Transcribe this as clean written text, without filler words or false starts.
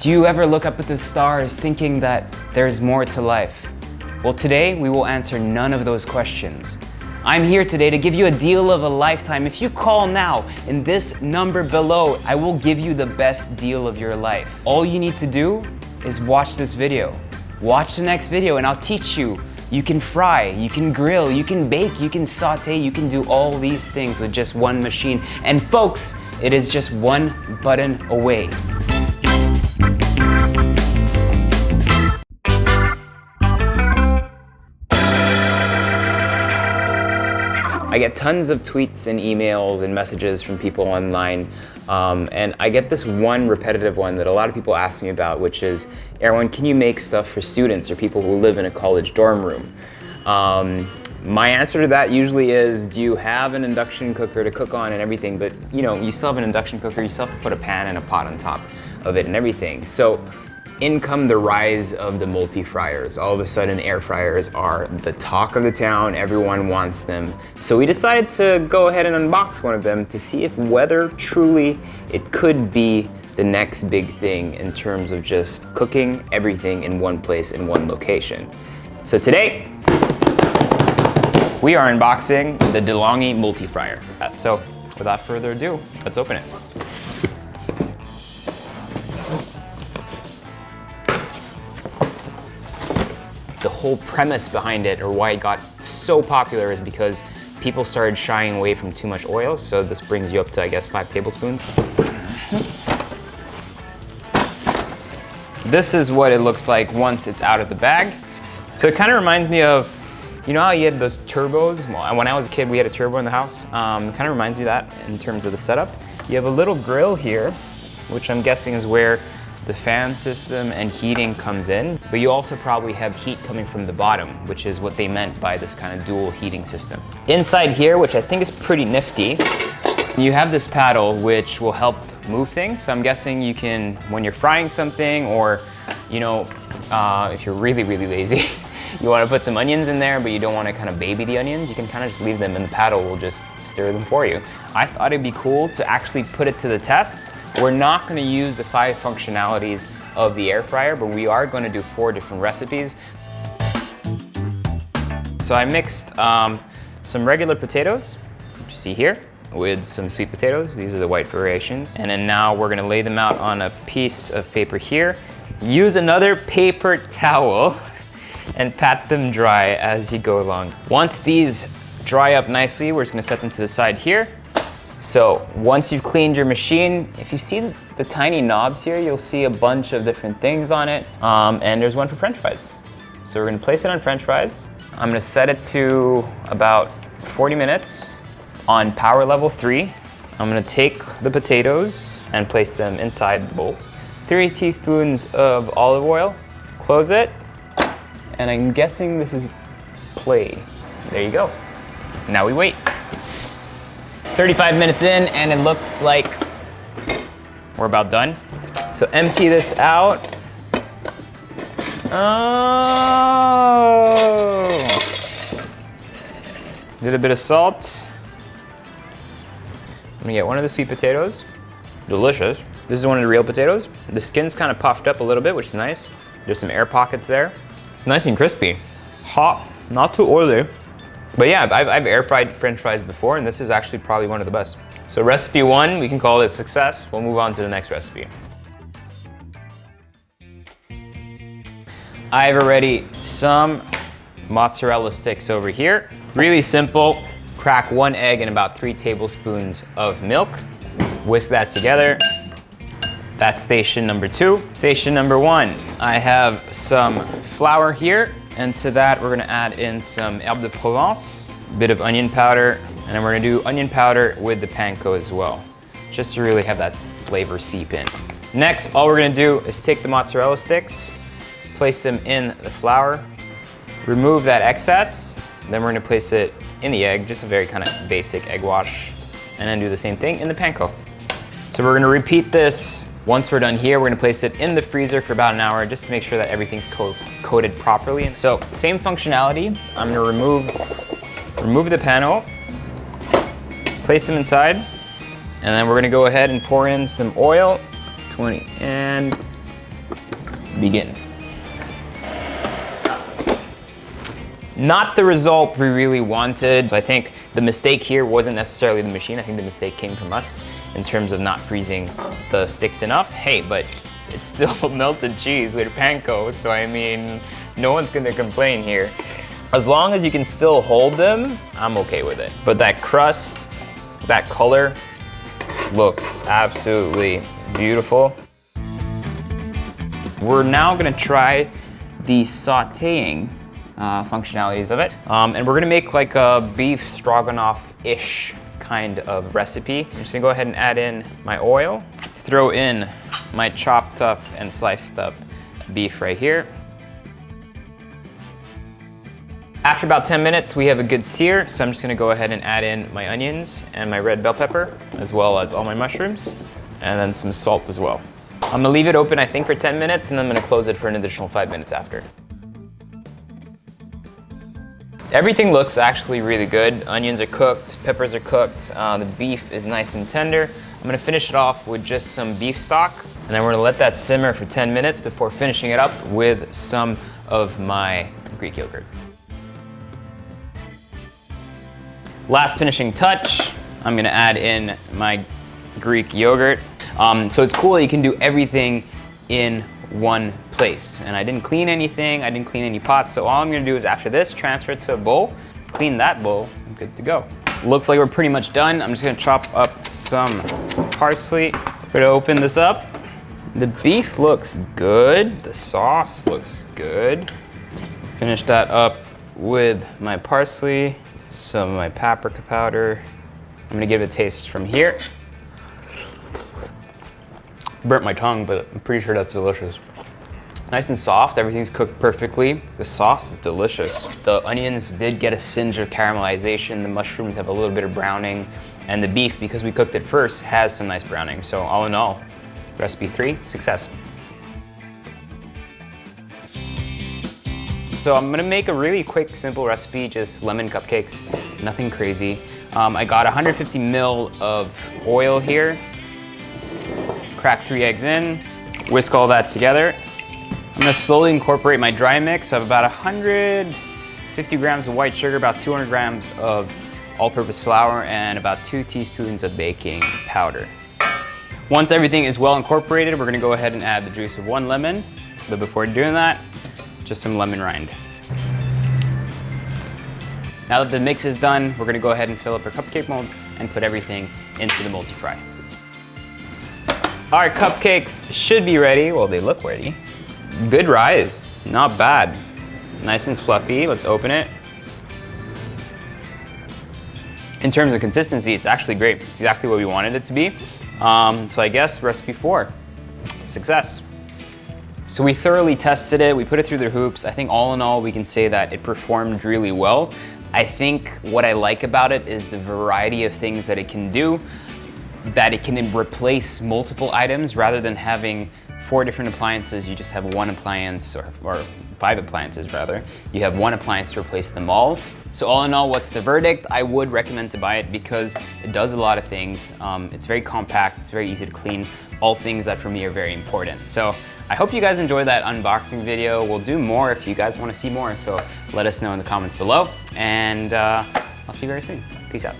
Do you ever look up at the stars thinking that there's more to life? Well, today we will answer none of those questions. I'm here today to give you a deal of a lifetime. If you call now in this number below, I will give you the best deal of your life. All you need to do is watch this video. Watch the next video and I'll teach you. You can fry, you can grill, you can bake, you can saute, you can do all these things with just one machine. And folks, it is just one button away. I get tons of tweets and emails and messages from people online, and I get this one repetitive one that a lot of people ask me about, which is, Erwan, can you make stuff for students or people who live in a college dorm room? My answer to that usually is, do you have an induction cooker to cook on and everything? But you know, you still have an induction cooker, you still have to put a pan and a pot on top of it and everything. So in come the rise of the multi-fryers. All of a sudden, air fryers are the talk of the town. Everyone wants them. So we decided to go ahead and unbox one of them to see if whether truly it could be the next big thing in terms of just cooking everything in one place, in one location. So today, we are unboxing the DeLonghi Multifryer. So without further ado, let's open it. The whole premise behind it, or why it got so popular, is because people started shying away from too much oil. So this brings you up to, I guess, 5 tablespoons. This is what it looks like once it's out of the bag. So it kind of reminds me of, you know how you had those turbos? Well, when I was a kid, we had a turbo in the house. Kind of reminds me of that in terms of the setup. You have a little grill here, which I'm guessing is where the fan system and heating comes in, but you also probably have heat coming from the bottom, which is what they meant by this kind of dual heating system. Inside here, which I think is pretty nifty, you have this paddle which will help move things. So I'm guessing you can, when you're frying something, or you know, if you're really lazy, you want to put some onions in there, but you don't want to kind of baby the onions, you can kind of just leave them and the paddle will just stir them for you. I thought it'd be cool to actually put it to the test. We're not going to use the 5 functionalities of the air fryer, but we are going to do 4 different recipes. So I mixed some regular potatoes, which you see here, with some sweet potatoes. These are the white variations. And then now we're going to lay them out on a piece of paper here. Use another paper towel and pat them dry as you go along. Once these dry up nicely, we're just going to set them to the side here. So once you've cleaned your machine, if you see the tiny knobs here, you'll see a bunch of different things on it. And there's one for French fries. So we're gonna place it on French fries. I'm gonna set it to about 40 minutes on power level 3. I'm gonna take the potatoes and place them inside the bowl. 3 teaspoons of olive oil, close it. And I'm guessing this is play. There you go. Now we wait. 35 minutes in, and it looks like we're about done. So empty this out. Oh! Did a bit of salt. I'm gonna get one of the sweet potatoes. Delicious. This is one of the real potatoes. The skin's kind of puffed up a little bit, which is nice. There's some air pockets there. It's nice and crispy. Hot, not too oily. But yeah, I've air fried French fries before, and this is actually probably one of the best. So recipe 1, we can call it a success. We'll move on to the next recipe. I have already some mozzarella sticks over here. Really simple. Crack 1 egg and about 3 tablespoons of milk. Whisk that together. That's station number 2. Station number 1, I have some flour here. And to that, we're gonna add in some herbe de Provence, a bit of onion powder, and then we're gonna do onion powder with the panko as well, just to really have that flavor seep in. Next, all we're gonna do is take the mozzarella sticks, place them in the flour, remove that excess, then we're gonna place it in the egg, just a very kind of basic egg wash, and then do the same thing in the panko. So we're gonna repeat this. Once we're done here, we're gonna place it in the freezer for about an hour just to make sure that everything's coated properly. So same functionality. I'm gonna remove the panel, place them inside, and then we're gonna go ahead and pour in some oil, 20, and begin. Not the result we really wanted. So I think the mistake here wasn't necessarily the machine. I think the mistake came from us in terms of not freezing the sticks enough. Hey, but it's still melted cheese with panko, so I mean, no one's gonna complain here. As long as you can still hold them, I'm okay with it. But that crust, that color, looks absolutely beautiful. We're now gonna try the sauteing functionalities of it. And we're gonna make like a beef stroganoff-ish kind of recipe. I'm just gonna go ahead and add in my oil, throw in my chopped up and sliced up beef right here. After about 10 minutes, we have a good sear, so I'm just gonna go ahead and add in my onions and my red bell pepper, as well as all my mushrooms, and then some salt as well. I'm gonna leave it open, I think, for 10 minutes, and then I'm gonna close it for an additional 5 minutes after. Everything looks actually really good. Onions are cooked, peppers are cooked, the beef is nice and tender. I'm gonna finish it off with just some beef stock, and then we're gonna let that simmer for 10 minutes before finishing it up with some of my Greek yogurt. Last finishing touch, I'm gonna add in my Greek yogurt. So it's cool that you can do everything in one place. And I didn't clean anything, I didn't clean any pots, so all I'm gonna do is after this, transfer it to a bowl, clean that bowl, I'm good to go. Looks like we're pretty much done. I'm just gonna chop up some parsley. We're gonna open this up. The beef looks good, the sauce looks good. Finish that up with my parsley, some of my paprika powder. I'm gonna give it a taste from here. Burnt my tongue, but I'm pretty sure that's delicious. Nice and soft, everything's cooked perfectly. The sauce is delicious. The onions did get a singe of caramelization, the mushrooms have a little bit of browning, and the beef, because we cooked it first, has some nice browning. So all in all, recipe 3, success. So I'm gonna make a really quick, simple recipe, just lemon cupcakes, nothing crazy. I got 150 ml of oil here. Crack 3 eggs in, whisk all that together. I'm gonna slowly incorporate my dry mix of about 150 grams of white sugar, about 200 grams of all-purpose flour, and about 2 teaspoons of baking powder. Once everything is well incorporated, we're gonna go ahead and add the juice of 1 lemon. But before doing that, just some lemon rind. Now that the mix is done, we're gonna go ahead and fill up our cupcake molds and put everything into the MOZZARELLA. Our cupcakes should be ready. Well, they look ready. Good rise, not bad. Nice and fluffy, let's open it. In terms of consistency, it's actually great. It's exactly what we wanted it to be. So I guess recipe 4, success. So we thoroughly tested it, we put it through the hoops. I think all in all, we can say that it performed really well. I think what I like about it is the variety of things that it can do, that it can replace multiple items rather than having 4 different appliances. You just have 1 appliance, or 5 appliances rather. You have 1 appliance to replace them all. So all in all, what's the verdict? I would recommend to buy it because it does a lot of things. It's very compact, it's very easy to clean, all things that for me are very important. So I hope you guys enjoyed that unboxing video. We'll do more if you guys want to see more, so let us know in the comments below, and I'll see you very soon. Peace out.